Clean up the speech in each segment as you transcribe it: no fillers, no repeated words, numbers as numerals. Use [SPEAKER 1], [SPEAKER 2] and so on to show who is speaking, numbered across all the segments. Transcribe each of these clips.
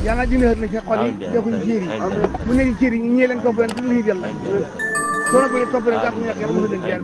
[SPEAKER 1] yàlla dindi xët na ci xol yi def ko ci cër yi mu nekk ci cër yi ñee leen topp leen te lu yàlla soo ko topp leen ak ñàkk yàlla mu leen jaar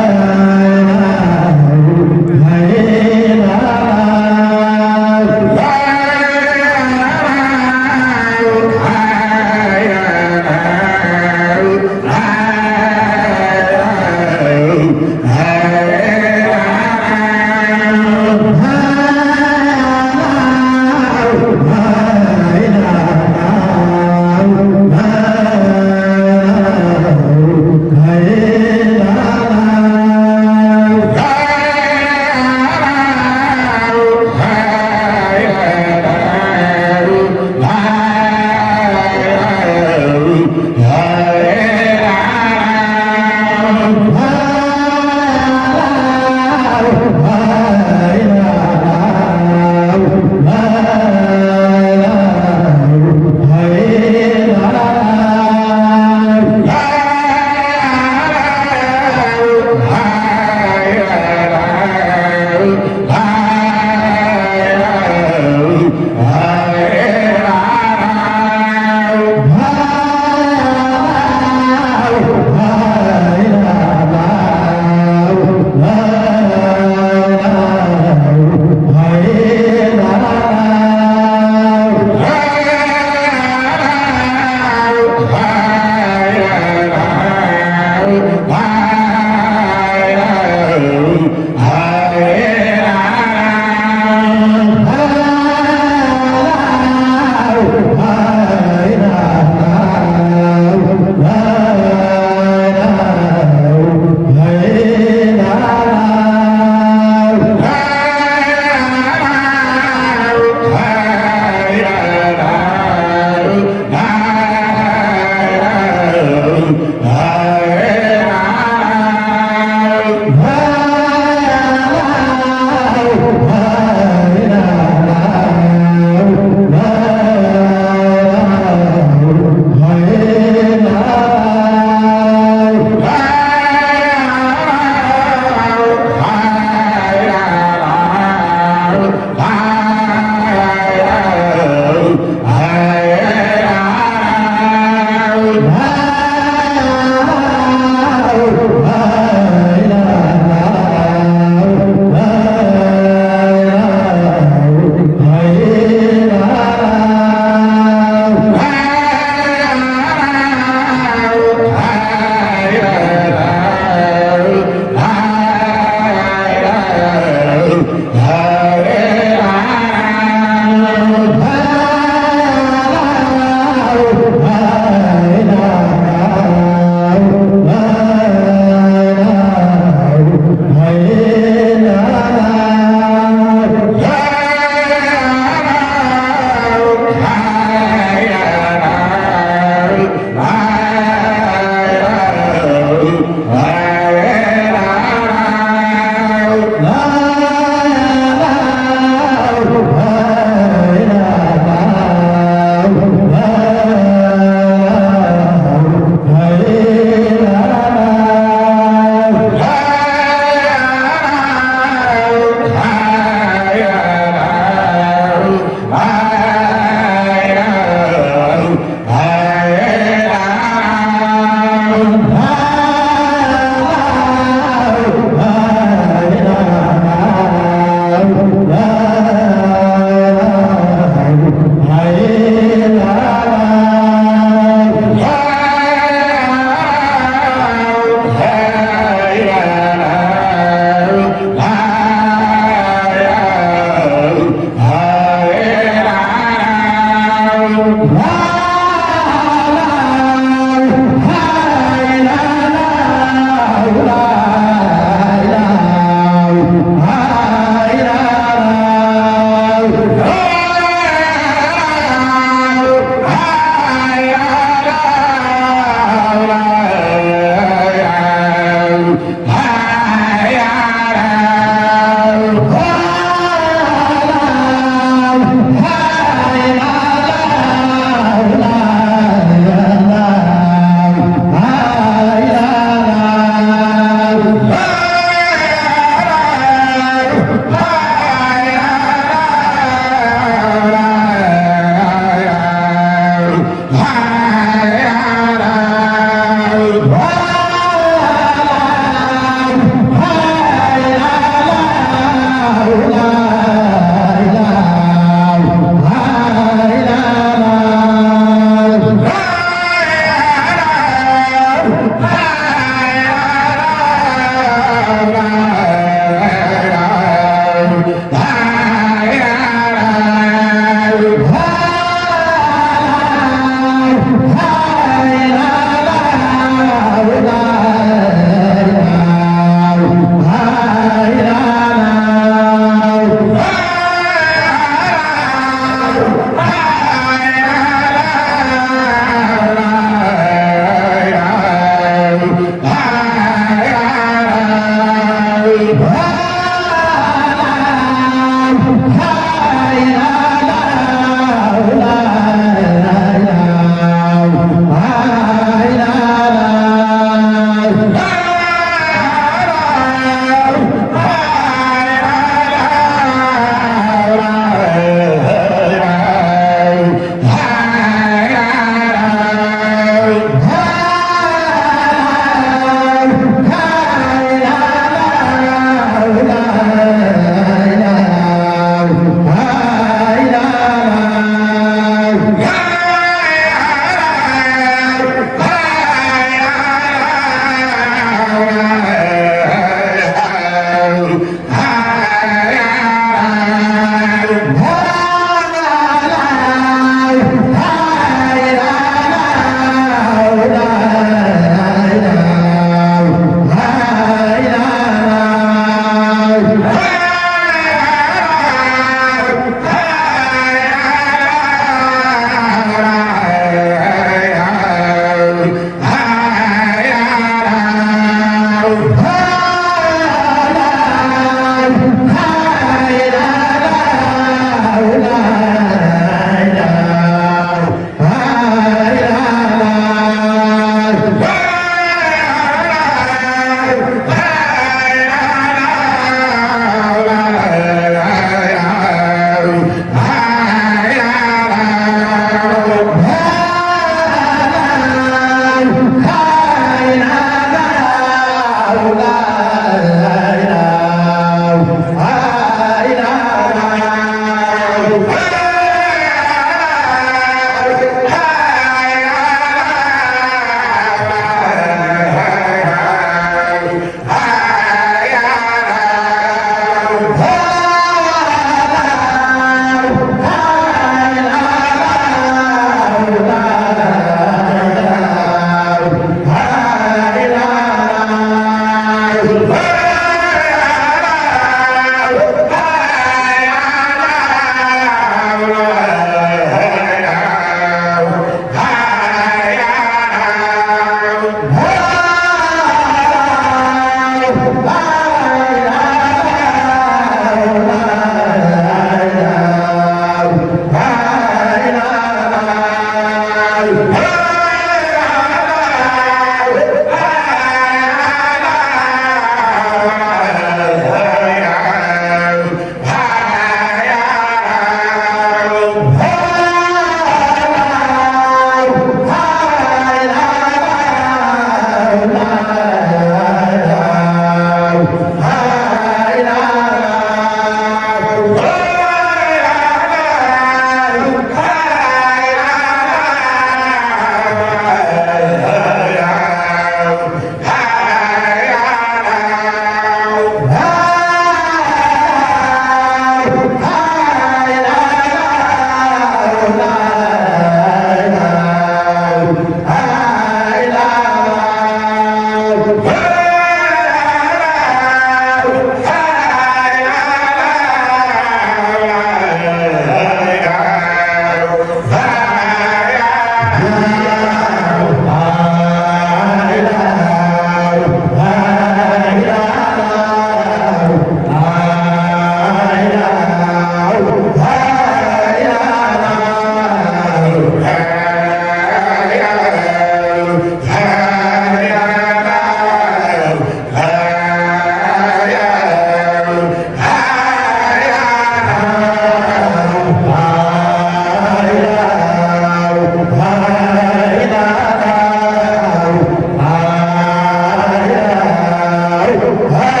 [SPEAKER 2] Hey!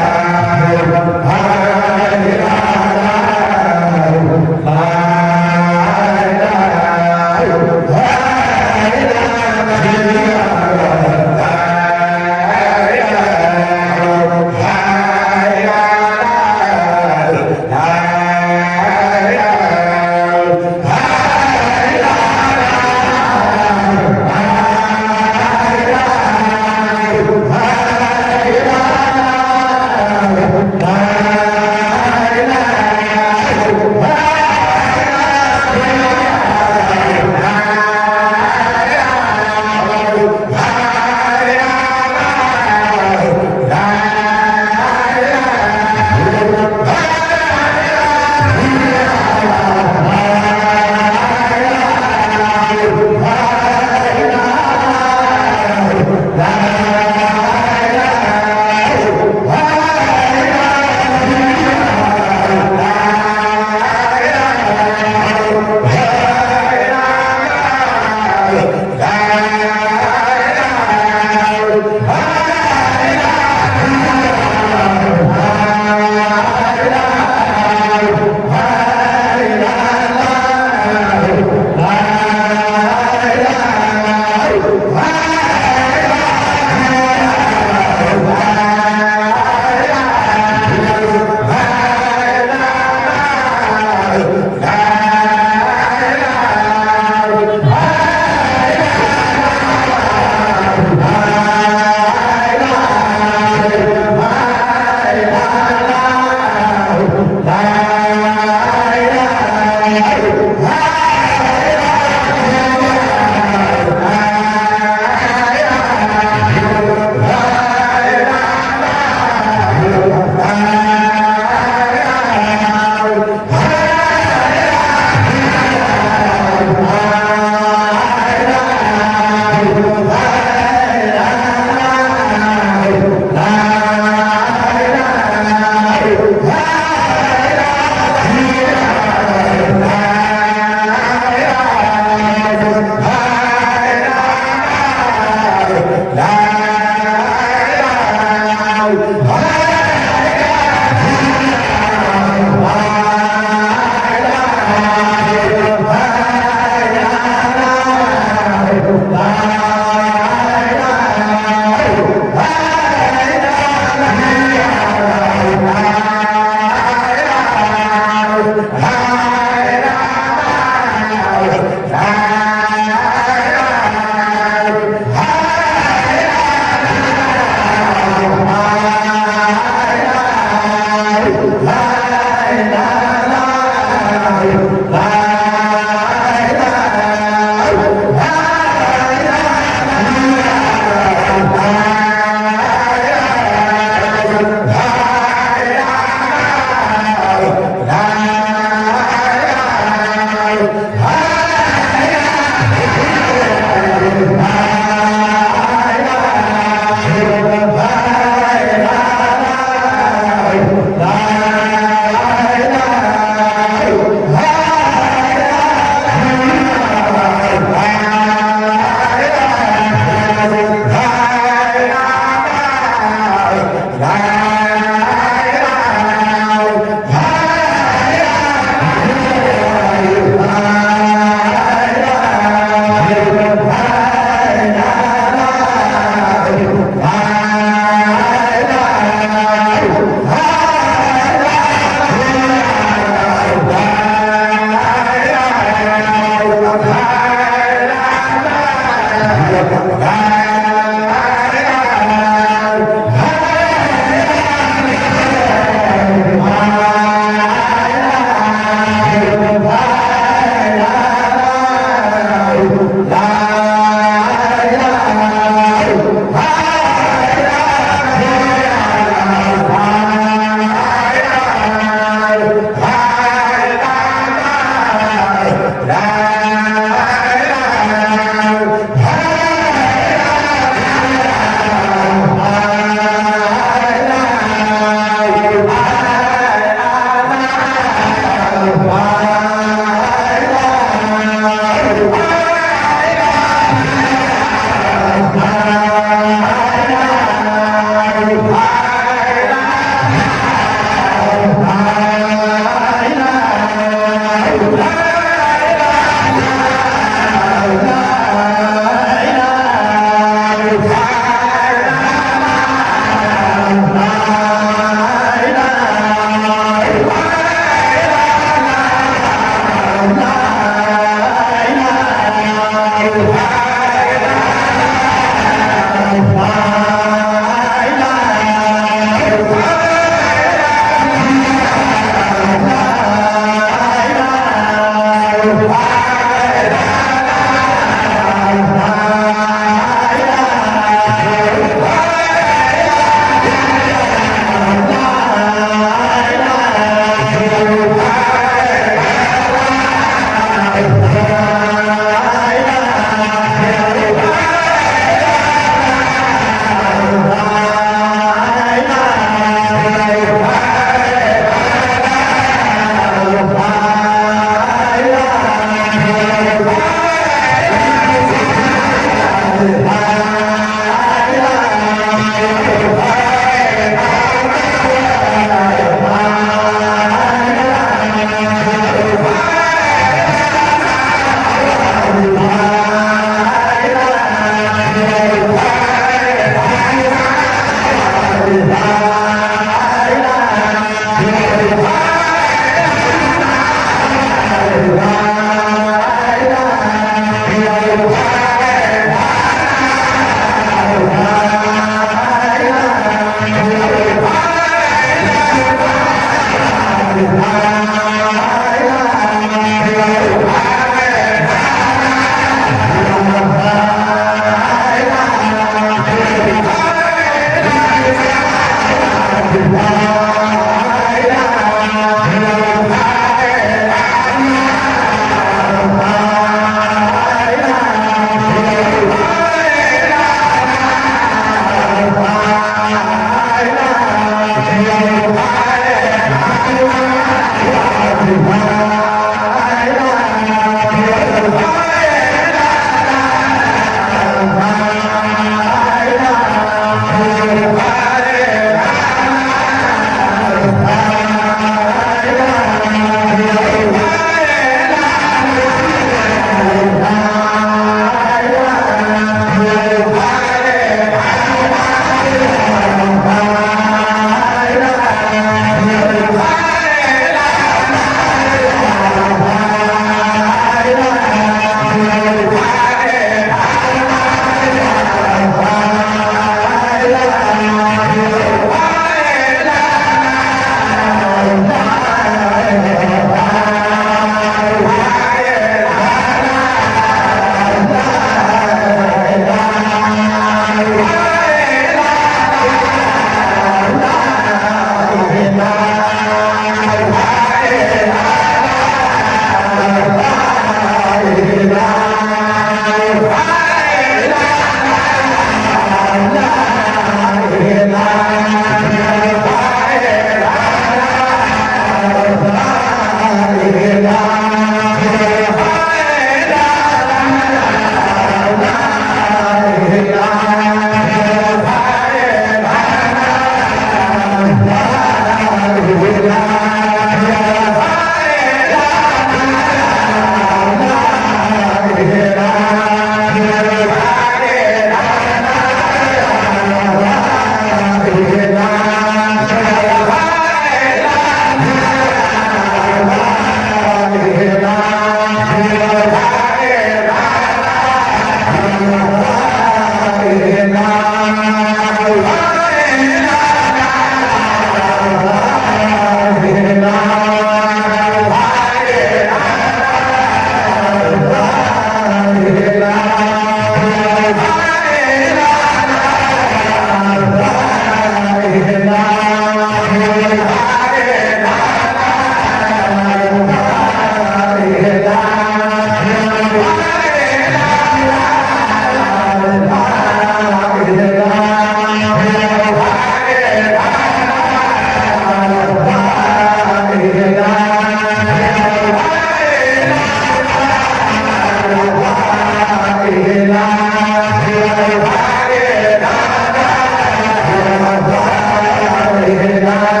[SPEAKER 2] la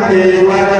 [SPEAKER 2] Wa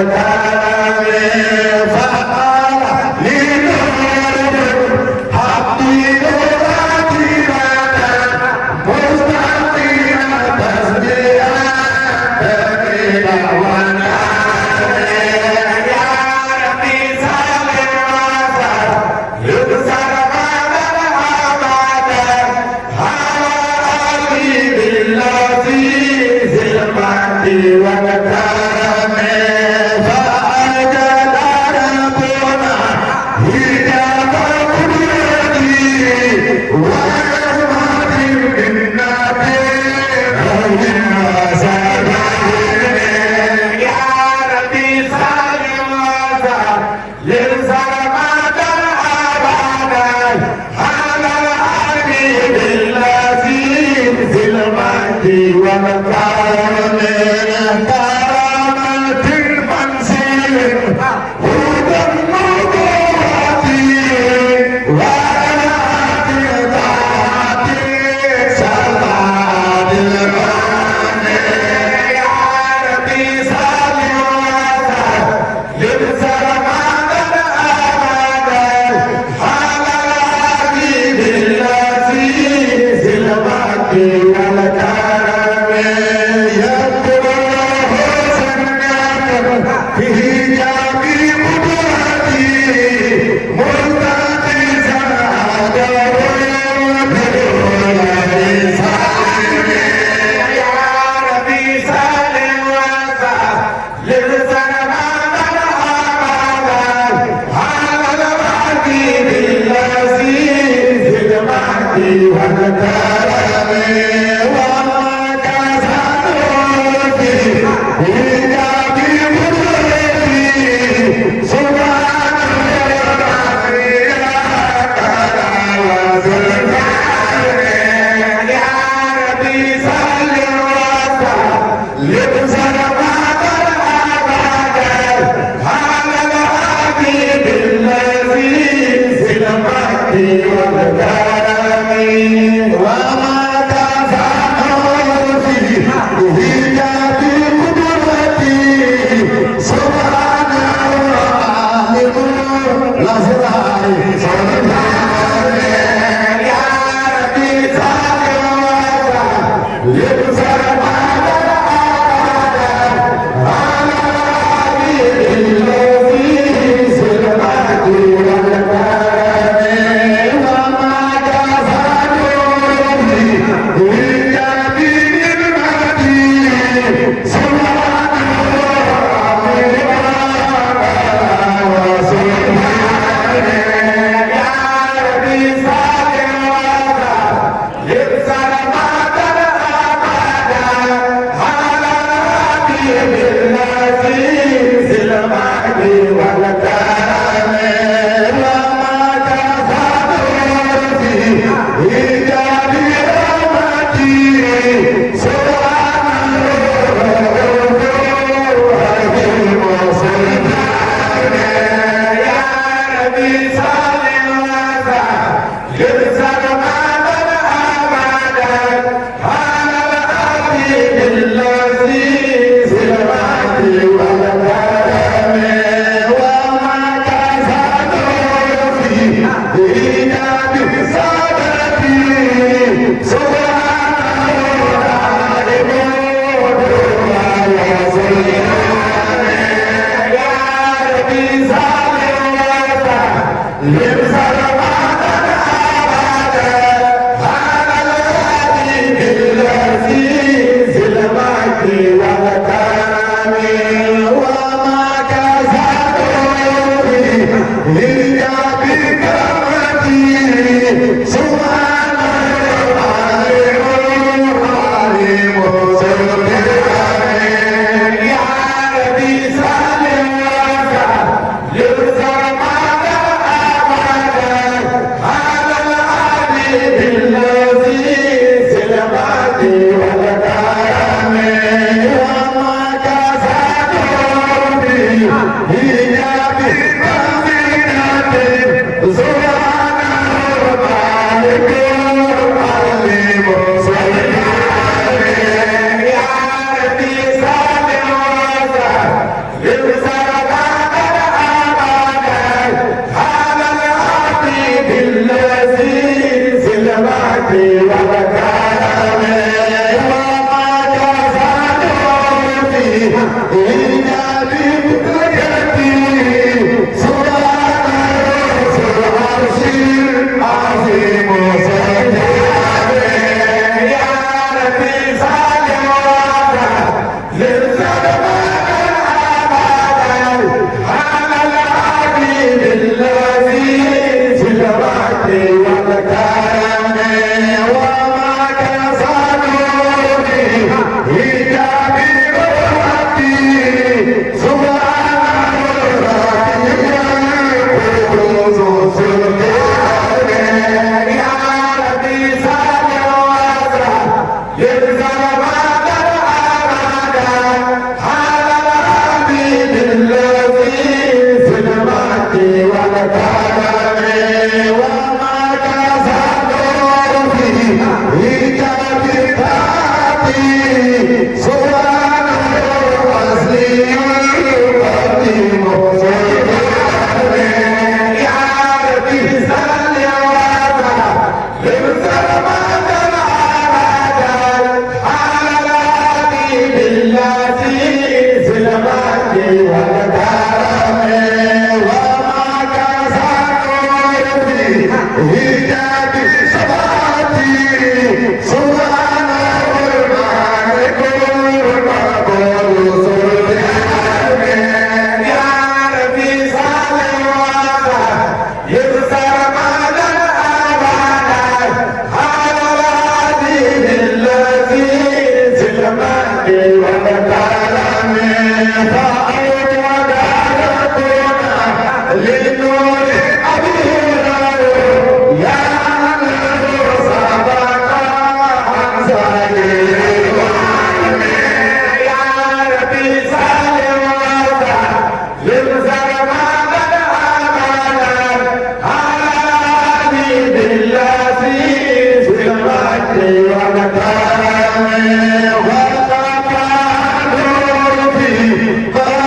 [SPEAKER 2] But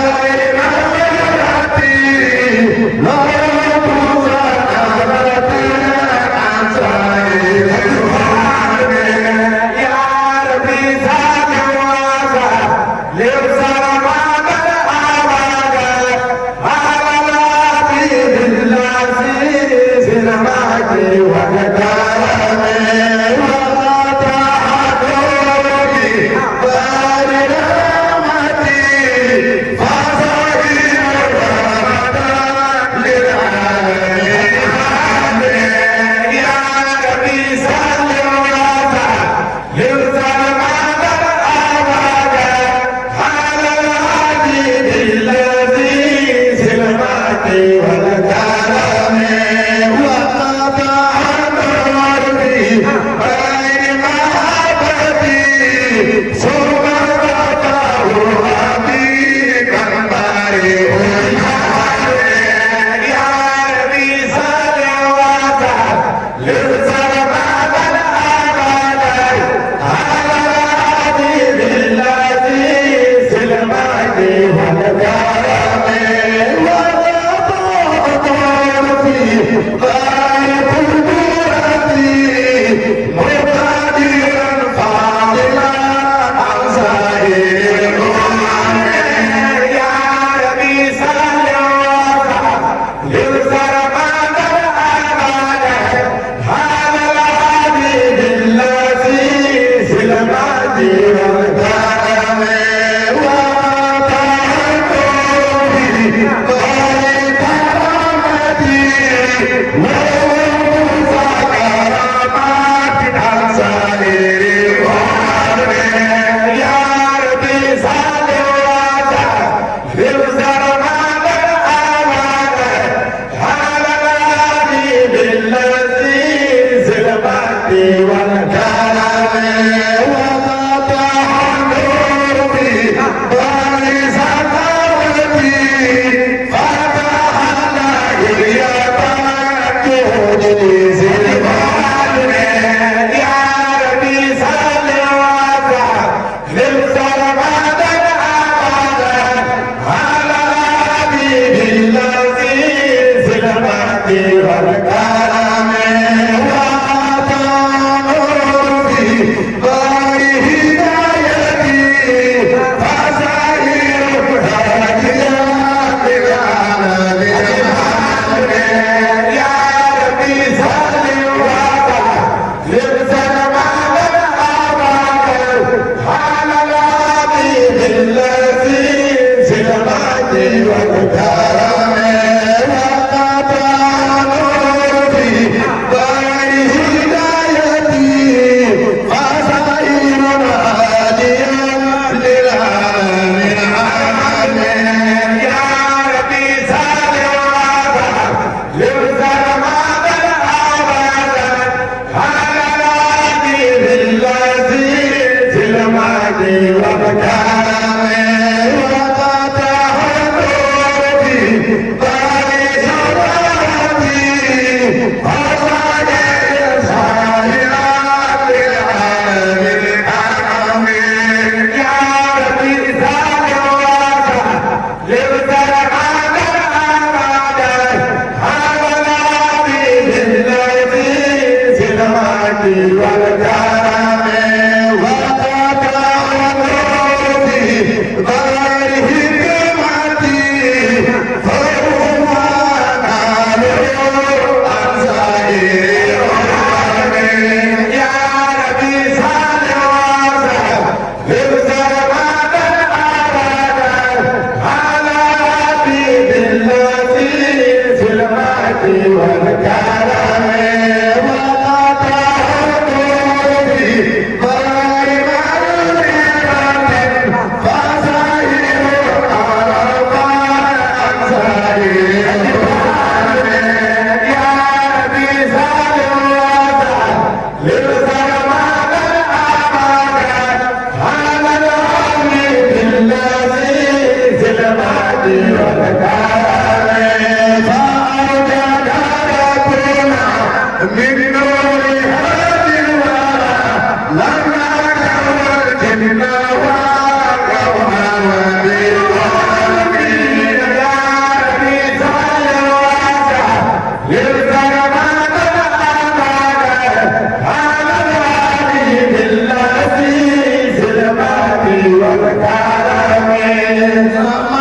[SPEAKER 2] What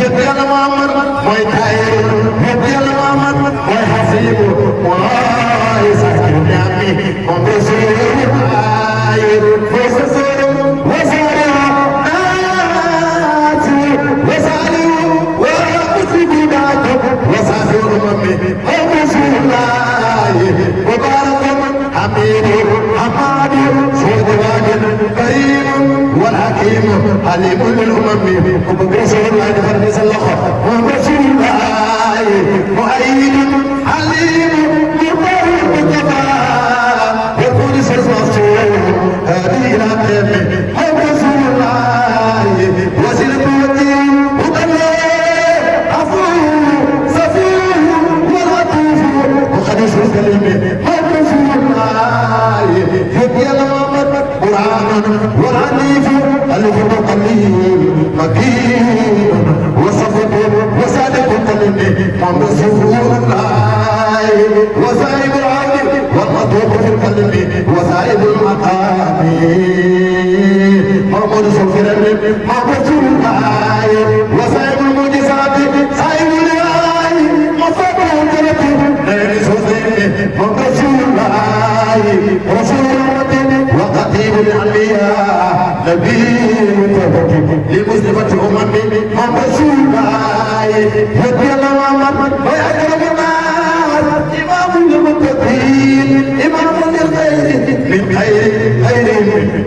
[SPEAKER 2] يبقى المامر ما يتاير يبقى المامر ما يحسيب ما يسكن يامي ما بيصير وسسر وسار ناسي وسالي ومسلم داك وسافر ممي ومسلم الله مبارك حميد حماد سيدنا كريم والحكيم عليم للأمم وبرسول الله فرس الله ورسول الله مؤيد عليم مبارك مصطفى يقول سرسل هذه الأقدام ورسول الله وسيلة الدين وقال عفو سفيه ولطيف وخديش الكلمة ورسول الله يبقى الأمر قرآن والعنيف ألف قليل مكين وصفة وصادق قلب ومسفور الله وسائب العبد والمطلوب في القلب وسائب المقام محمد سفر محمد الله وسائب المعجزات سائب الله مصابه الجنة نيل سوسين محمد الله رسول وقتيل الأنبياء نبي لمسلمة أممي محمد رسول الله يبقى الله ويأكرم الناس إمام المتقين إمام للخير من خير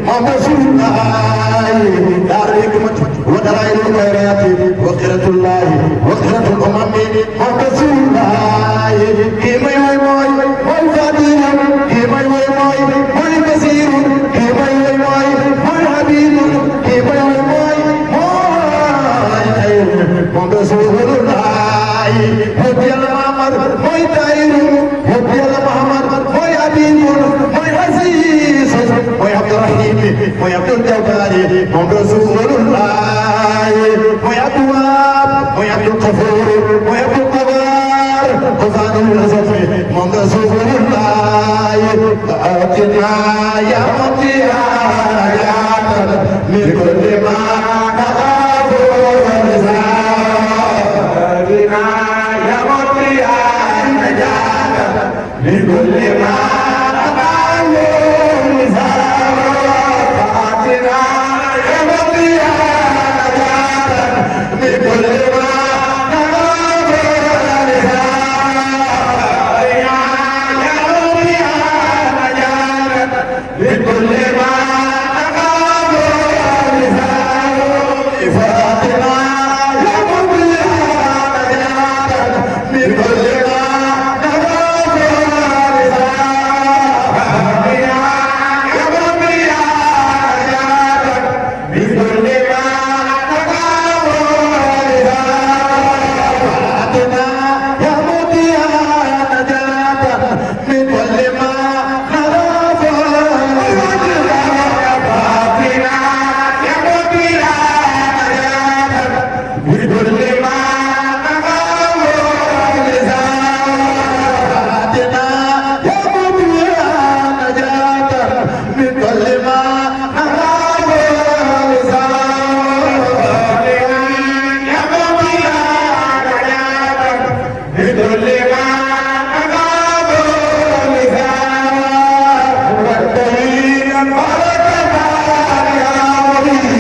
[SPEAKER 2] محمد رسول الله دار الحكمة ودلائل الخيرات وقرة الله وقرة الأمم محمد رسول الله كما يوي والفضيل كما يوي والبصير كما يوي والحبيب كما يوي محمد رسول الله هدي المامر موي تاير هدي المامر موي حبيب موي عزيز موي عبد الرحيم موي عبد الجبار محمد رسول الله موي عبد الوهاب موي عبد الغفور موي عبد القبار قفان الرزق محمد رسول الله آتنا يا مطيع يا من كل ما نخاف ونزال يا مطيع النجاة من كل ما نخاف ونزال آتنا يا مطيع النجاة من كل ما نخاف ونزال يا مطيع النجاة من كل ما نخاف ونزال فاطمة يا مطيع النجاة من كل ما نخاف ونزال يا مطيع النجاة من كل ما نخاف ونزال فاطمة يا مطيع النجاة من كل ما نخاف ونزال فاطمة يا مطيع النجاة من كل ما نخاف ونزال فاطمة يا مطيع النجاة من كل ما نخاف ونزال يا مطيع النجاة من كل ما نخاف ونزال والدليل البركة يا ولي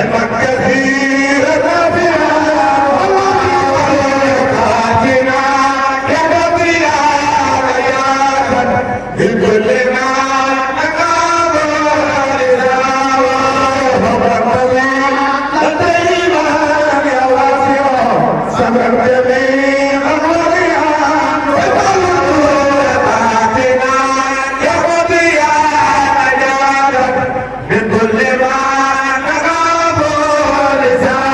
[SPEAKER 2] المكثير نافعا آتنا يا مطيع النجاة من كل ما نخاف ونزال لدينا يا واسع سبب جميع الوضيعات آتنا يا مطيع النجاة من كل ما نخاف ونزال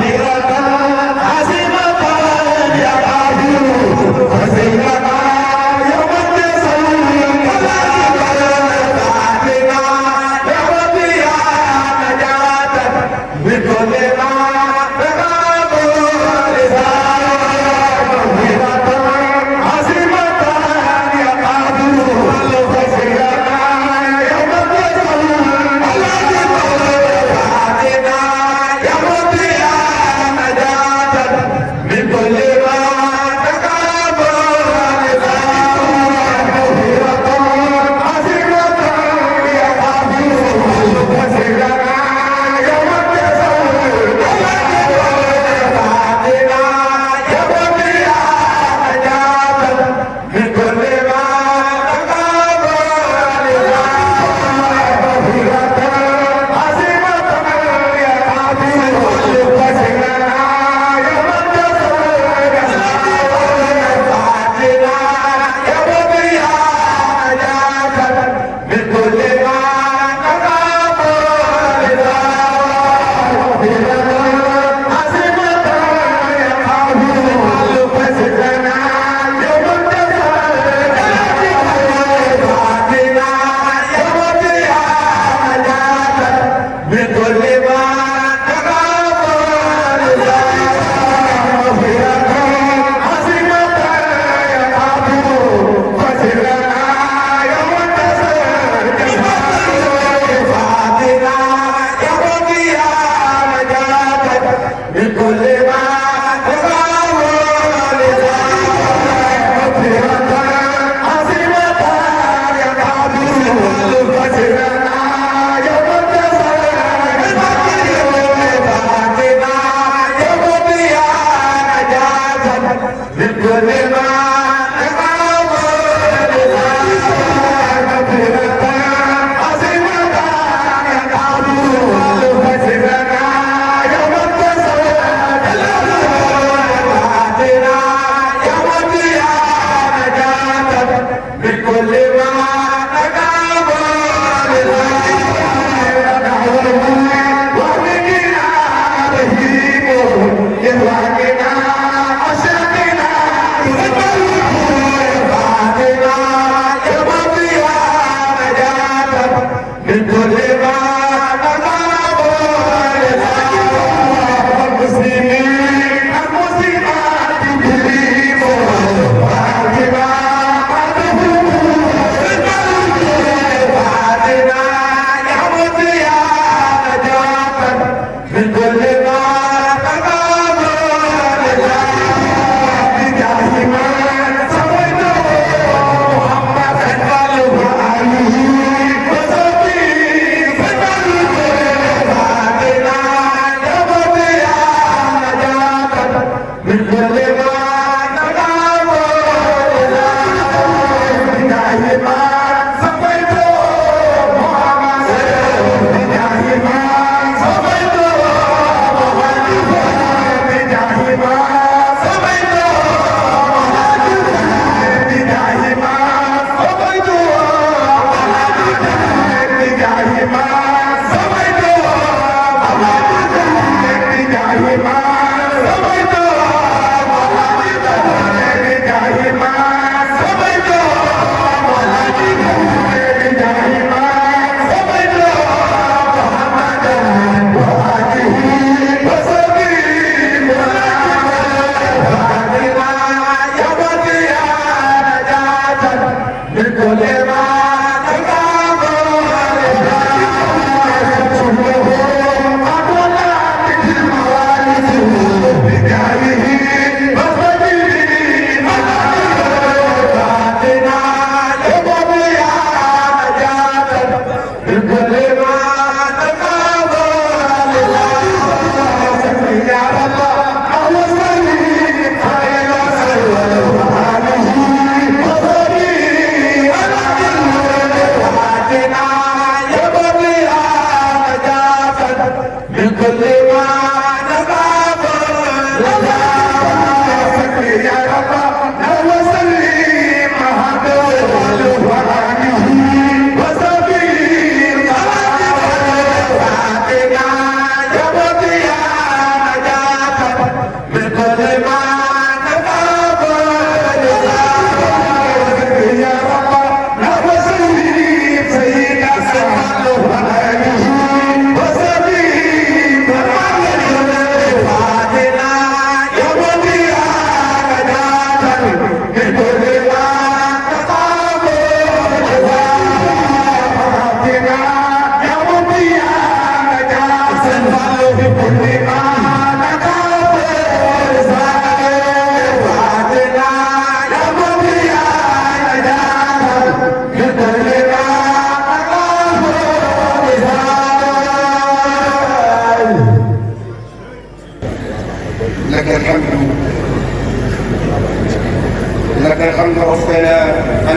[SPEAKER 2] سيرة حسيمة يا قادر حسيمة يا مقدس آتنا يا مطيع النجاة من كل ما نخاف ونزال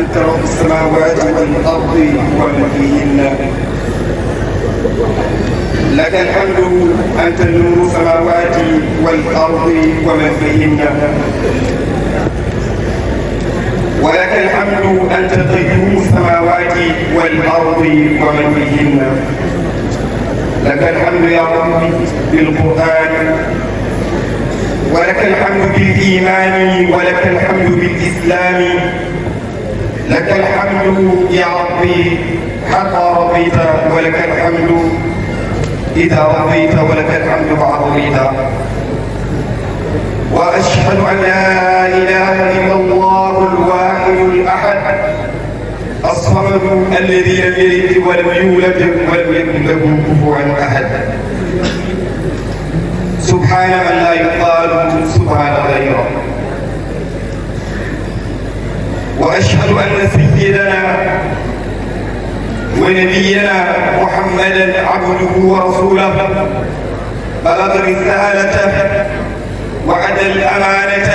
[SPEAKER 3] أنت رب السماوات والأرض ومن فيهن لك الحمد أنت نور السماوات والأرض ومن فيهن ولك الحمد أنت قيوم السماوات والأرض ومن فيهن لك الحمد يا رب بالقرآن ولك الحمد بالإيمان ولك الحمد بالإسلام لك الحمد يا ربي حتى رضيت ولك الحمد إذا رضيت ولك الحمد بعد رضيت وأشهد أن لا إله إلا الله الواحد الأحد الصمد الذي لم يلد ولم يولد ولم يكن له كفوا أحد سبحان من لا قالوا سبحان غيره. وأشهد أن سيدنا ونبينا محمدا عبده ورسوله بلغ رسالته وأدى الأمانة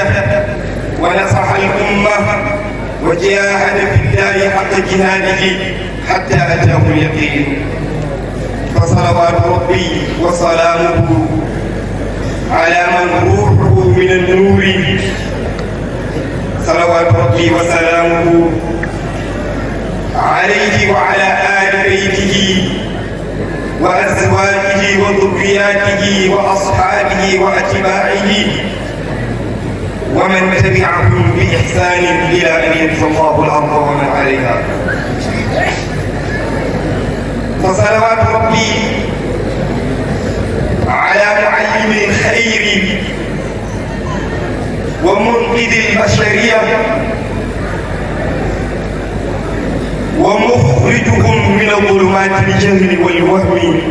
[SPEAKER 3] ونصح الأمة وجاهد في الله حق جهاده حتى أتاه اليقين. فصلوات ربي وسلامه على من روحه من النور، صلوات ربي وسلامه عليه وعلى آل بيته وأزواجه وذرياته وأصحابه وأتباعه ومن تبعهم بإحسان إلى أن يرث الله الأرض ومن عليها. فصلوات ربي على معلم الخير ومنقذ البشرية ومخرجهم من الظلمات الجهل والوهم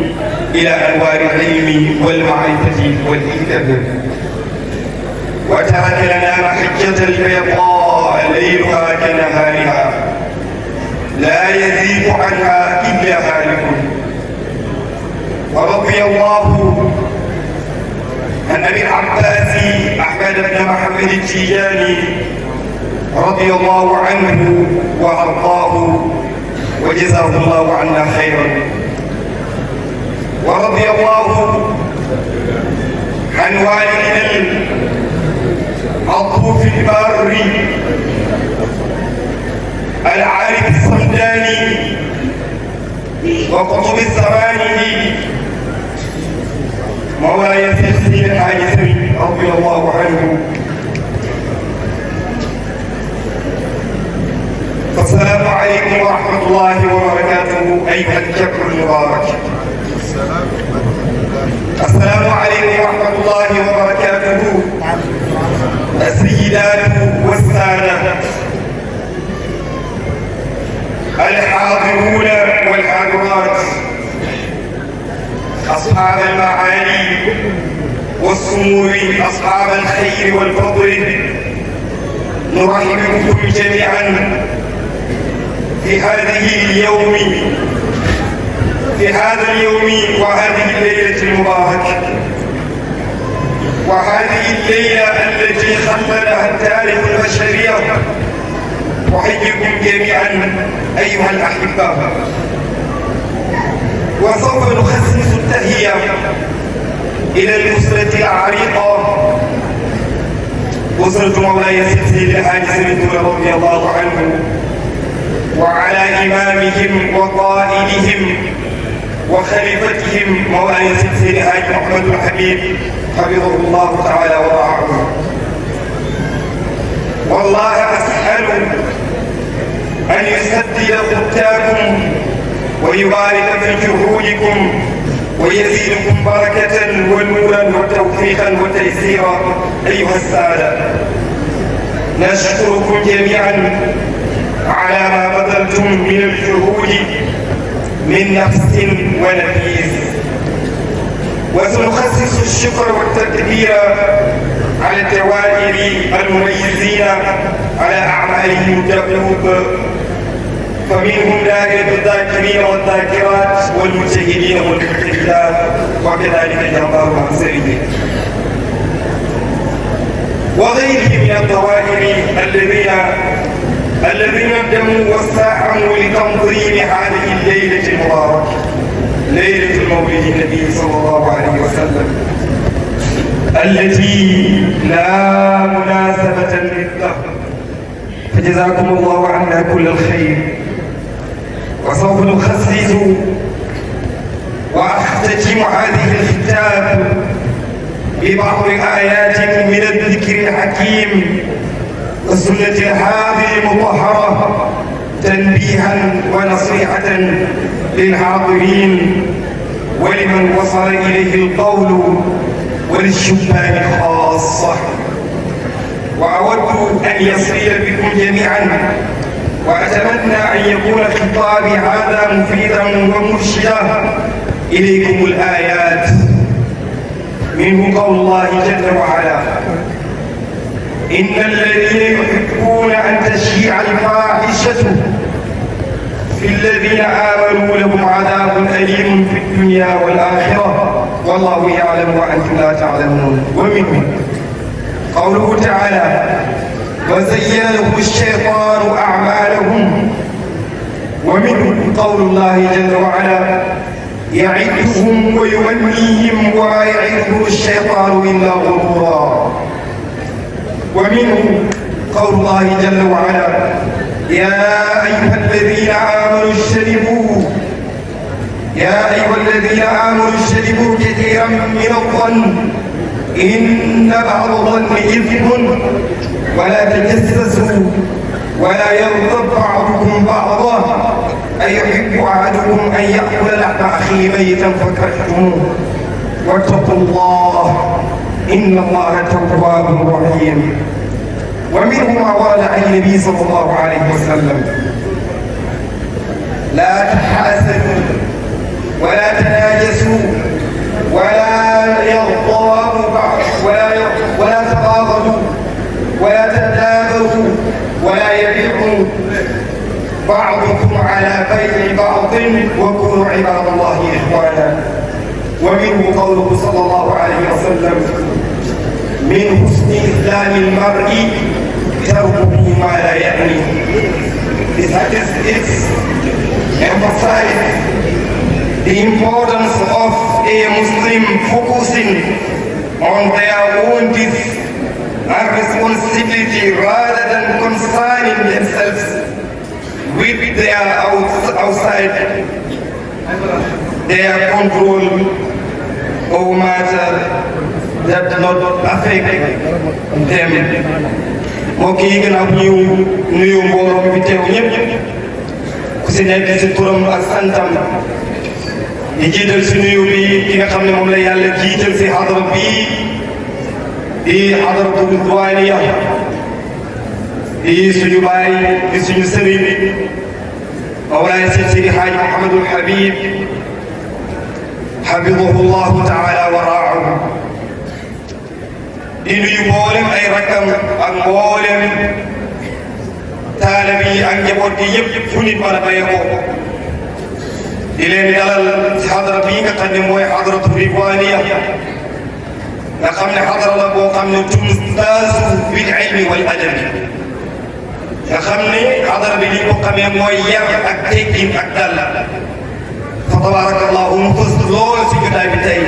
[SPEAKER 3] إلى أنوار العلم والمعرفة والإدب. وترك لنا محجة البيضاء ليلها كنهارها لا يزيغ عنها إلا هالك. ورضي الله عن أبي العباس أحمد بن محمد التيجاني رضي الله عنه وأرضاه وجزاه الله عنا خيرا. ورضي الله عن والدنا العطوف البار العارف الصمداني وقطب الزمان مولاي سيدي الحاج سمي رضي الله عنه. السلام عليكم ورحمة الله وبركاته أيها الجبر المبارك. السلام عليكم ورحمة الله وبركاته السيدات والسادة الحاضرون والحاضرات، أصحاب المعالي والسمو، أصحاب الخير والفضل، نرحب بكم جميعا في هذا اليوم وهذه الليلة المباركة، وهذه الليلة التي خلدها التاريخ البشرية. أحييكم جميعا أيها الأحبة. وسوف نخصص التحية إلى الأسرة العريقة، أسرة مولاي سيدي الحاج سمي رضي الله عنه، وعلى إمامهم وقائدهم وخليفتهم مولاي سيدي الحاج محمد الحبيب حفظه الله تعالى ورعاه. والله أسأل أن يسدد خطاكم ويبارك في جهودكم ويزيدكم بركة ونورا وتوفيقا وتيسيرا أيها السادة. نشكركم جميعا على ما بذلتم من الجهود من نفس ونفيس، وسنخصص الشكر والتقدير على الدوائر المميزين على أعمالهم الدؤوب، فمنهم دائرة الذاكرين والذاكرات والمجتهدين والمجتهدات، وكذلك الجبار والمنصرين وغيرهم من الدوائر الذين قدموا وساهموا لتنظيم هذه الليلة المباركة، ليلة المولد النبي صلى الله عليه وسلم، التي لا مناسبة للدهر. فجزاكم الله عنا كل الخير. وسوف نخصص وأختتم هذه الختام ببعض آيات من الذكر الحكيم والسنة الهادي المطهرة، تنبيها ونصيحة للحاضرين ولمن وصل إليه القول وللشبان خاصة. وأود أن يصل بكم جميعا، وأتمنى أن يكون خطابي هذا مفيدا ومرشدا إليكم الآيات منه قول الله جل وعلا إن الذين يحبون أن تشيع الفاحشة في الذين آمنوا لهم عذاب أليم في الدنيا والآخرة والله يعلم وأنتم لا تعلمون. ومنه قوله تعالى وزين لهم الشيطان أعمالهم. ومنه قول الله جل وعلا يعدهم ويمنيهم وما يعدهم الشيطان إلا غرورا. ومنه قول الله جل وعلا يا أيها الذين آمنوا اجتنبوا كثيرا من الظن إن بعض الظن إثم ولا تجسسوا ولا يغضب بعضكم بعضا أيحب أحدكم أن يأكل لحم أخيه ميتا فكرهتموه واتقوا الله إن الله تواب رحيم. ومنه ما ورد عن النبي صلى الله عليه وسلم لا تحاسدوا ولا تناجسوا ولا يغضب بعض ولا تباغضوا ولا تدابروا ولا يبيع بعضكم على بيع بعض وكونوا عباد الله إخوانا. ومنه قوله صلى الله عليه وسلم من حسن إسلام المرء تركه ما لا يعني. It's emphasize the importance of a Muslim focusing on their own deeds and responsibility rather than concerning themselves with their outside their control or matter that do not affect them. mbokk yi gannaaw bu ñu nuyu mbooloo mi fi teew ñëpp ku si nekk si turam ak santam di jiital si nuyu bi ki nga xam ne moom la yàlla jiital si xadara bii di xadaratu ridwaaniya di suñu baay di suñu sëriñ Mawlaay Seydi Haaji Mouhamadul Habib hafidahu llahu taala wa raahu. di nuyu mboolem ay rakkam ak mboolem taalib yi ak njaboot gi yëpp fu nit mën a bayee ko di leen dalal ci xadara bii nga xam ne mooy xadaratu ridwaaniya nga xam ne xadara la boo xam ne tumtaazu bil ilmi wal adabi nga xam ne xadara bi li ko xamee mooy yar ak teggin ak dal fa tabarakallahu mu fës lool si jotaay bi tey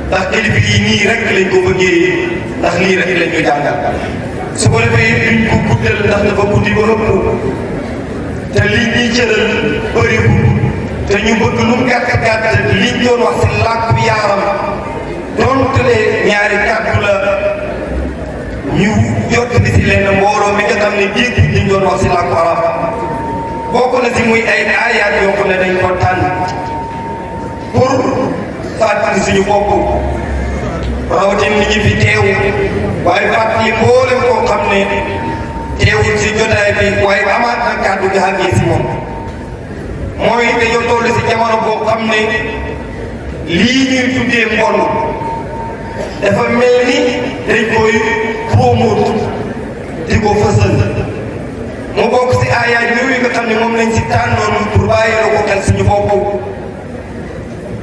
[SPEAKER 3] ndax kilifa yi nii rek lañ ko bëggee ndax lii rek lañ ñu jàngal su ko defee duñ ko guddal ndax dafa guddi ba ëpp te lii ñuy cëral bëriwul te ñu bëgg lu mu gàtt gàtt liñ doon wax si làkk yaaram donte ñaari kàddu la ñu jot di si leen mbooloo mi nga xam ne dégg liñ doon wax si làkk arab bokk na si muy ay aayaat yoo xam ne dañ ko tànn pour fàttali suñu bopp rawatina nit ñi fi teew waaye fàttali mboolem koo xam ne teewul si jotaay bi waaye amaat na kàddu gi àggee si moom mooy dañoo toll si jamono boo xam ne lii ñuy tuddee mbon dafa mel ni dañ koy promote di ko fësal mu bokk si aayaat yooyu nga xam ne moom lañ si tànnoon pour bàyyee ko xel suñu bopp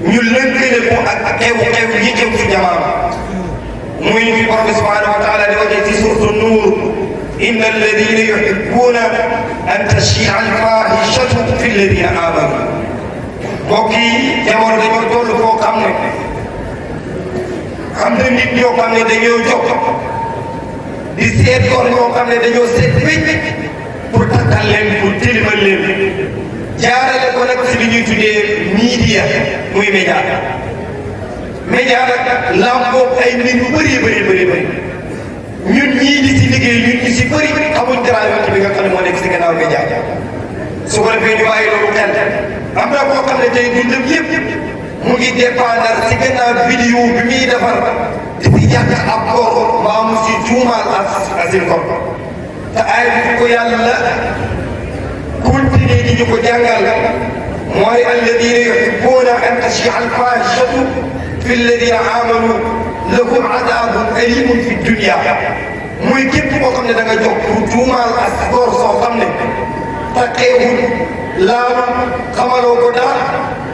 [SPEAKER 3] ñu lëkkale ko ak xew-xew yi jëm ci jamono muy fi borom bi subhanahu wa taala di waxee ci suratu Nuur inna alladina yuhibbuna an tashia alfahishatu fi alladina amanu mbokk yi jamono dañoo toll foo xam ne am na nit ñoo xam ne dañoo jóg di seet góor ñoo xam ne dañoo seet wécc pour takkal leen pour tilimal leen jaarale ko nag si li ñuy tuddee media muy média nag lamboo ay nit yu bëri ñun ñii di si liggéey ñun ñi si bëri xamuñ dara yoon bi nga xam ne moo nekk si gannaaw média su ko defee ñu bàyyi loolu xel am na koo xam ne tey dundam yëpp mu ngi dépendre si gannaaw vidéo bi muy defar di si yàq ab góor mbaa mu si tuumaal asin góor te ay bi ko yàlla continuer di ñu ko jàngal mooy alladina yuhibbuna an tashia alfahishatu fi alladina amanu lahum adabun alimun fi dunia muy képp koo xam ne da nga jóg pour tuumaal as góor soo xam ne taqeewul laalu xamaloo ko dara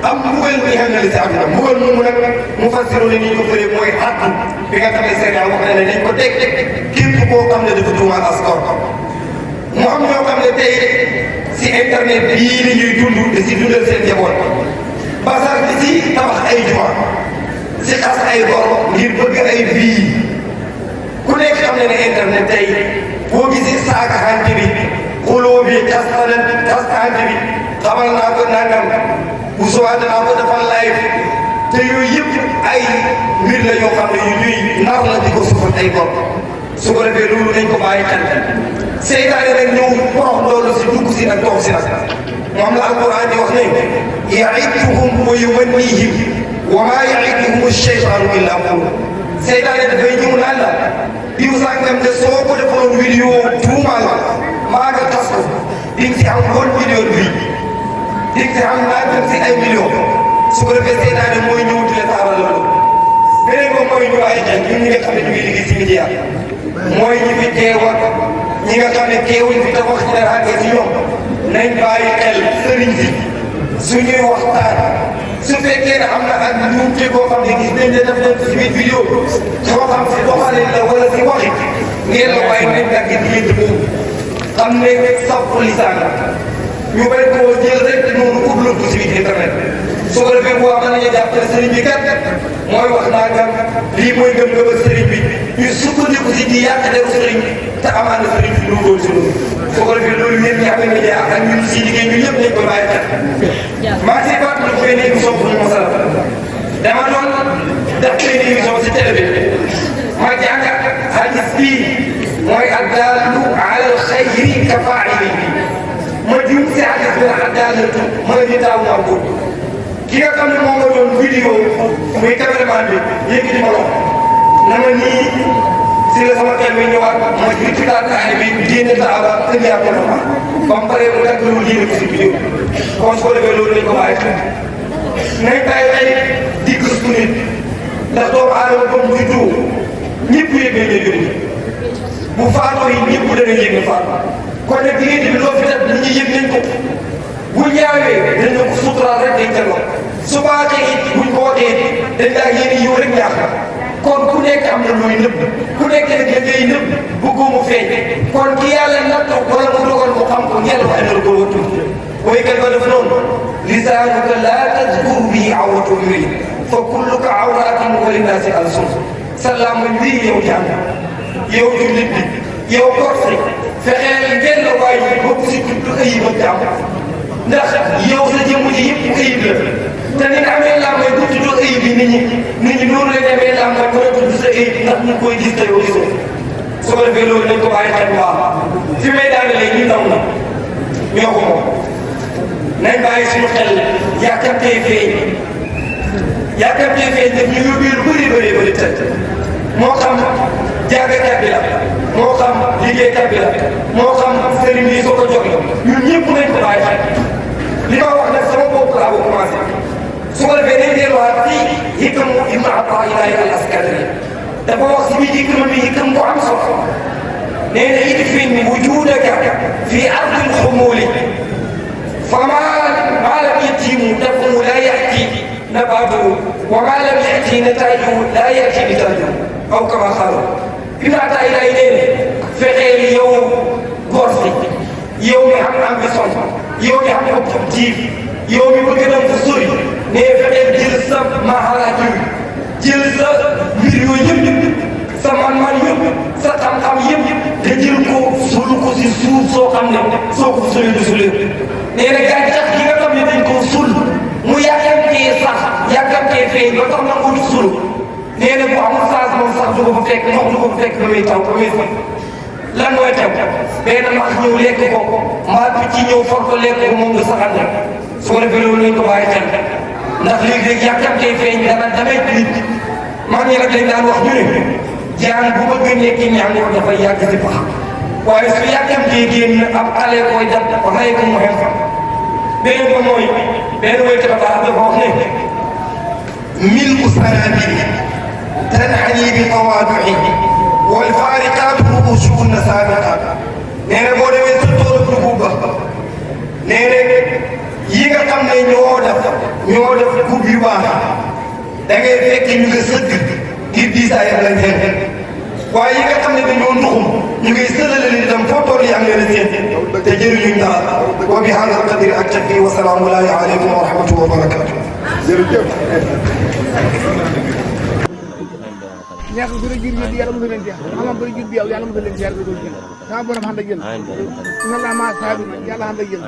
[SPEAKER 3] am mbugal mi xam ne li si àdduna mbugal moomu nag mu fassiru ne ni ñu ko fëree mooy xattu bi nga xam ne Sénégal wax na ne nañ ko teg képp koo xam ne dafa tuumaal as góor mu am ñoo xam ne tey si internet bii la ñuy dund di si dundal seen njaboot ba sax di si tabax ay juma si xas ay góor ngir bëgg ay vie ku nekk xam ne ne internet tey boo gisee saaga xante bi xuloo bi xastante bi xamal naa ko nangam bu subaa danaa ko defal live te yooyu yëpp ay mbir la yoo xam ne yu ñuy nar la di ko sufal ay góor su ko defee loolu nañ ko bàyyi xel seytaane nag ñëw porox loolu si dugg si nag toog si nag moom la alquran di wax ne yaiduhum wa yumannihim wa maa yaiduhum ash-shaytaanu illa ghurura seytaane dafay ñëw naan la diw sàngam de soo ko defoon vidéo tuumaal maa nga tas ko di nga si am bonne vidéo bi di nga si am nangam si ay millions su ko defee seytaane mooy ñëw di la taaral loolu beneen ko mooy ñu ay xel ñun ñi nga xam ne ñu ngi liggéey si média mooy ñi fi teew ak ñi nga xam ne teewuñ fi te wax ci dara àgg si ñoom nañ bàyyi xel sëriñ si suñuy waxtaan su fekkee ne am na ak njuumte boo xam ne gis nañ ne def nañ si biir vidéo soo xam si doxalin la wala si waxi ngeen la bàyyi nañ dagg diggante boobu xam ne safu lisaan la ñu bañ koo jël rek noonu ublu ko si biir internet su ko defee bu wax mën nañu jàpp ne sëriñ bi kat mooy wax naa gam lii mooy gëm-gëm ak sëriñ bi ñu sukkandiku si di yàq deru sëriñ te amaana sëriñ bi lu doon si loolu su ko defee loolu yéen ñi xam ne média ak ñun si liggéey ñun ñëpp nañ ko bàyyi xel maa ngi siy fàttali ko benn émission bu ñu mosal dama doon def benn émission si télé bi ma jàngat hadis bii mooy addaalu ala al xayri ka faa'ili ma jum si hadis bi la addaalatu ma ñu taaw ma ko ki nga xam ne moom nga doon vidéo muy cameraman bi yëkkati ma loxo na ma nii si la sama xel mi ñëwaat ma ci taataay bi génne taaba tëndiwaat ko ma ba mu paree mu dagg lu génne ko si vidéo kon su ko defee loolu lañ ko bàyyi xel nañ bàyyi xel di gëstu nit ndax doomu aadama ba mu juddoo ñëpp yëg nañ ne jóg bu faatoo yi ñëpp danañ yëg ne faatu kon nag diggante bi loo fi def nit ñi yëg nañ ko bu ñaawee dañ ko suturaal rek dañ ca lool su baaxee it buñ ko waxee dañ daa yéene yiw rek ñaax la kon ku nekk am na looy nëbb ku nekk nag la ngay nëbb bëggoo mu feeñ kon ki yàlla nattu wala mu dogal mu xam ko ñel wax na la ko wattu woykat ba def noonu lisaanuka laa tazkur bihi awrata imri'in fa kulluka awratun wa linnaasi alsun sa làmmiñ bii yow jàng yow jullit bi yow gorsi fexeel ngeen la waaye bokk si tudd ayib ak jàmm ndax yow sa jëmm ji yëpp ayib la te ni nga amee làmmiñ bu tudd ayib yi nit ñi noonu la demee làmmiñ mën a tudd sa ayib ndax ñu koy gis te yow gisoo su ko defee loolu nañ ko bàyyi xel bu baax fi may daanelee ñu ndaw na ñoo ko moom nañ bàyyi suñu xel yàkkamtee feeñ daf ñu yóbbee lu bëri tëj moo xam jàngkat bi la moo xam liggéeykat bi la moo xam sëriñ bi soo ko jox la ñun ñëpp nañ ko bàyyi xel li ma wax nag sama bopp laa ko commencé su ko defee nañ delluwaat ci hikam Ibn Ataa'illah al-Askandari dafa wax si biir hikam bi hikam bu am solo nee na idfin wujudaka fi ardi al-xumuli فما لم يتم دفعه لا يأتي نباته وما لم يأتي نتائجه لا يأتي نتائجه أو كما قالوا Ibn Ataa'illah leen fexeel yow góor si yow mi am ambition yow mi am objectif yow mi bëgg dem fu sori ne fexeel jël sa maharaat jël sa mbir yooyu yëpp sa man-man yëpp sa xam-xam yëpp te jël ko suul ko si suuf soo xam ne soo ko suulee du suulee nee na gàncax gi nga xam ne dañ koo suul mu yàkkamtee sax yàkkamtee feeñ ba tax na ko du suul nee na bu amul saas moom sax du ko fa fekk ndox du ko fa fekk ba muy taw ba muy fekk lan mooy taw benn max ñëw lekk ko mbaa picc ñëw for ko lekk ko moom nga saxal rek su ko defee loolu lañ ko bàyyi xel ndax léegi-léegi yàkkamtee feeñ damay nit mag ñi nag dañ daan wax ñu ne jaan bu bëgg nekk ñaan yow dafay yàgg si pax waaye su yàkkamtee génn ab ale koy dab rey ko mu xem fa beneen ko mooy benn woykat baax dafa wax ne ملء السنابل تنحني بتواضع والفارقات رؤوسهن سابقات nee na boo demee sa toolu dugub ba nee na yi nga xam ne ñoo def gub yu baax da ngay fekk ñu ngi sëgg ngir diisaayam lañ seen waaye yi nga xam ne dañoo nduxum ñu ngi sëlale leen itam foo toll yaa ngi leen seen te jëriñuñ dara wa bi hada alqadri ak takki wa salaamu aleykum wa rahmatullahi wa barakatuh.
[SPEAKER 1] jërëjëf. ñàkk su dee jur gi yàlla mos a leen jeex maanaam bëri jur bi yow yàlla mos a leen jeex sama borom ànd ak yéen. inna Allaha ma'a saabiriin yàlla ànd ak yéen.